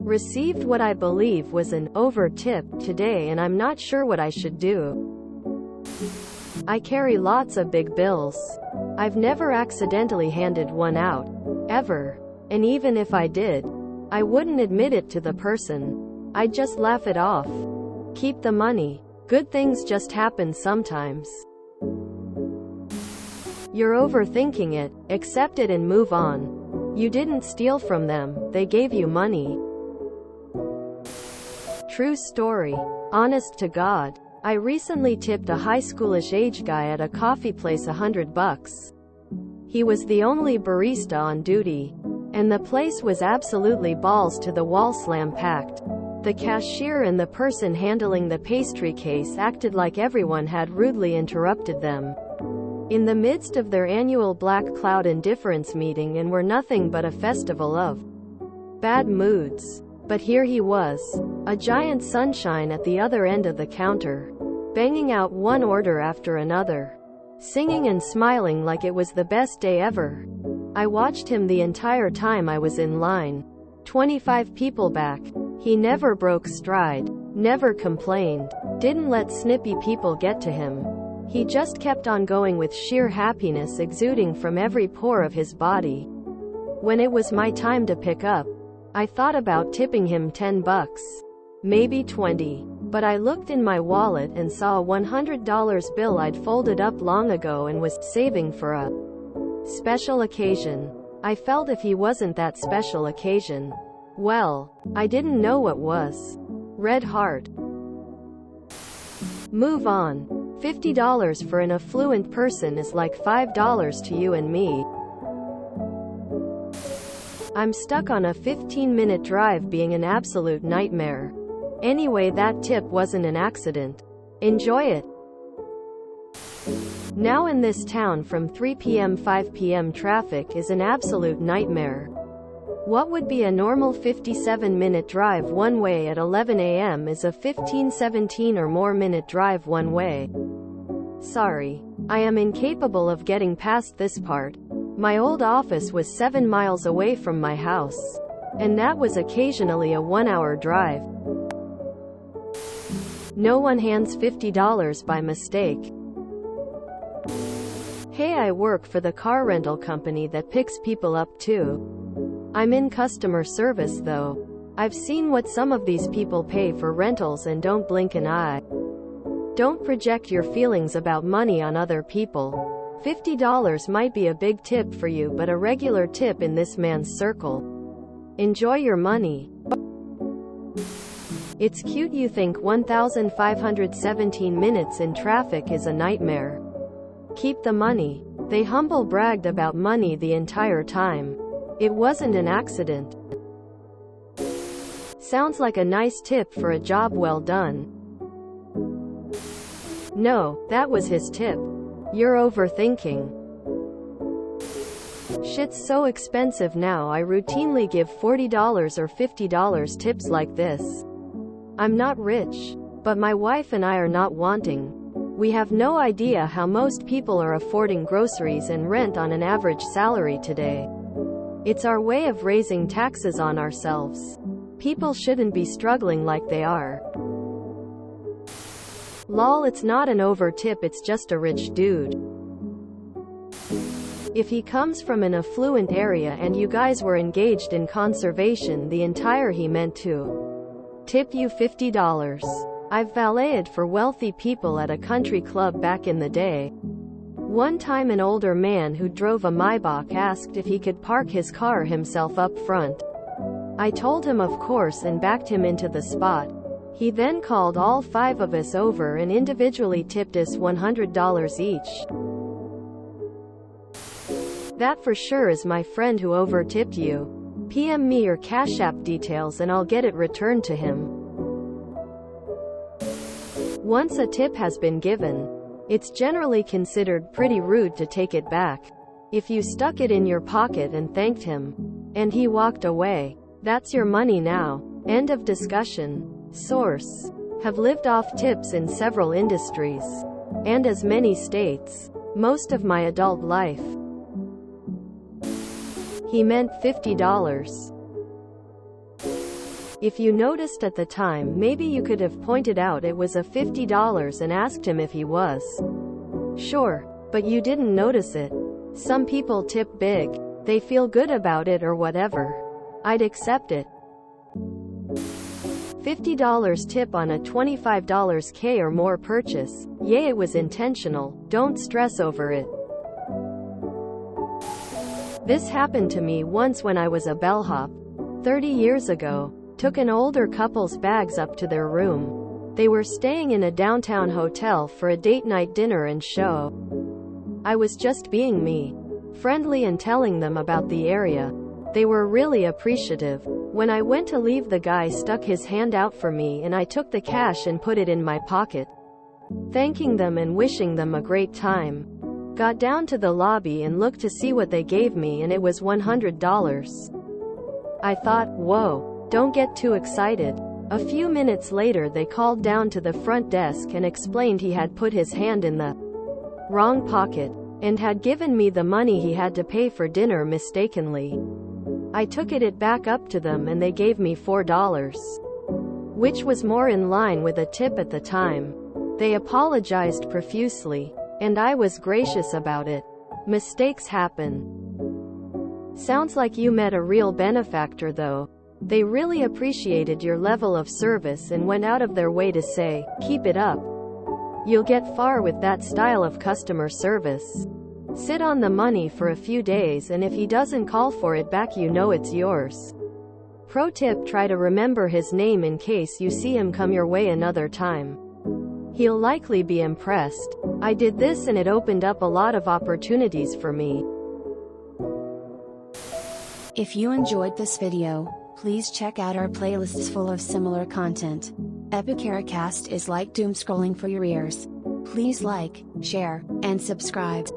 Received what I believe was an over tip today and I'm not sure what I should do. I carry lots of big bills. I've never accidentally handed one out. Ever. And even if I did, I wouldn't admit it to the person. I'd just laugh it off. Keep the money. Good things just happen sometimes. You're overthinking it. Accept it and move on. You didn't steal from them, they gave you money. True story. Honest to God. I recently tipped a high schoolish age guy at a coffee place $100. He was the only barista on duty. And the place was absolutely balls to the wall slam packed. The cashier and the person handling the pastry case acted like everyone had rudely interrupted them in the midst of their annual Black Cloud Indifference meeting and were nothing but a festival of bad moods. But here he was, a giant sunshine at the other end of the counter, banging out one order after another, singing and smiling like it was the best day ever. I watched him the entire time I was in line. 25 people back. He never broke stride, never complained, didn't let snippy people get to him. He just kept on going with sheer happiness exuding from every pore of his body. When it was my time to pick up, I thought about tipping him $10, maybe 20. But I looked in my wallet and saw a $100 bill I'd folded up long ago and was saving for a special occasion. I felt if he wasn't that special occasion, well, I didn't know what was. Red heart. Move on. $50 for an affluent person is like $5 to you and me. I'm stuck on a 15-minute drive being an absolute nightmare. Anyway, that tip wasn't an accident. Enjoy it. Now in this town from 3 p.m. 5 p.m. traffic is an absolute nightmare. What would be a normal 57-minute drive one way at 11 a.m. is a 15-17 or more minute drive one way. Sorry. I am incapable of getting past this part. My old office was 7 miles away from my house. And that was occasionally a 1-hour drive. No one hands $50 by mistake. Hey, I work for the car rental company that picks people up too. I'm in customer service though. I've seen what some of these people pay for rentals and don't blink an eye. Don't project your feelings about money on other people. $50 might be a big tip for you, but a regular tip in this man's circle. Enjoy your money. It's cute you think 1,517 minutes in traffic is a nightmare. Keep the money. They humble bragged about money the entire time. It wasn't an accident. Sounds like a nice tip for a job well done. No, that was his tip. You're overthinking. Shit's so expensive now, I routinely give $40 or $50 tips like this. I'm not rich, but my wife and I are not wanting. We have no idea how most people are affording groceries and rent on an average salary today. It's our way of raising taxes on ourselves. People shouldn't be struggling like they are. Lol, it's not an over tip, it's just a rich dude. If he comes from an affluent area and you guys were engaged in conservation the entire, he meant to tip you $50. I've valeted for wealthy people at a country club back in the day. One time an older man who drove a Maybach asked if he could park his car himself up front. I told him of course and backed him into the spot. He then called all 5 of us over and individually tipped us $100 each. That for sure is my friend who over-tipped you. PM me your Cash App details and I'll get it returned to him. Once a tip has been given, it's generally considered pretty rude to take it back. If you stuck it in your pocket and thanked him, and he walked away, that's your money now. End of discussion. Source. Have lived off tips in several industries, and as many states, most of my adult life. He meant $50. If you noticed at the time, maybe you could have pointed out it was a $50 and asked him if he was sure. But you didn't notice it. Some people tip big. They feel good about it or whatever. I'd accept it. $50 tip on a $25 K or more purchase. Yay, it was intentional. Don't stress over it. This happened to me once when I was a bellhop. 30 years ago. Took an older couple's bags up to their room. They were staying in a downtown hotel for a date night dinner and show. I was just being me. Friendly and telling them about the area. They were really appreciative. When I went to leave, the guy stuck his hand out for me and I took the cash and put it in my pocket. Thanking them and wishing them a great time. Got down to the lobby and looked to see what they gave me, and it was $100. I thought, whoa. Don't get too excited. A few minutes later they called down to the front desk and explained he had put his hand in the wrong pocket and had given me the money he had to pay for dinner mistakenly. I took it back up to them and they gave me $4, which was more in line with a tip at the time. They apologized profusely, and I was gracious about it. Mistakes happen. Sounds like you met a real benefactor though. They really appreciated your level of service and went out of their way to say, keep it up. You'll get far with that style of customer service. Sit on the money for a few days, and if he doesn't call for it back, you know it's yours. Pro tip: try to remember his name in case you see him come your way another time. He'll likely be impressed. I did this and it opened up a lot of opportunities for me. If you enjoyed this video, please check out our playlists full of similar content. Epicaricast is like doom scrolling for your ears. Please like, share, and subscribe.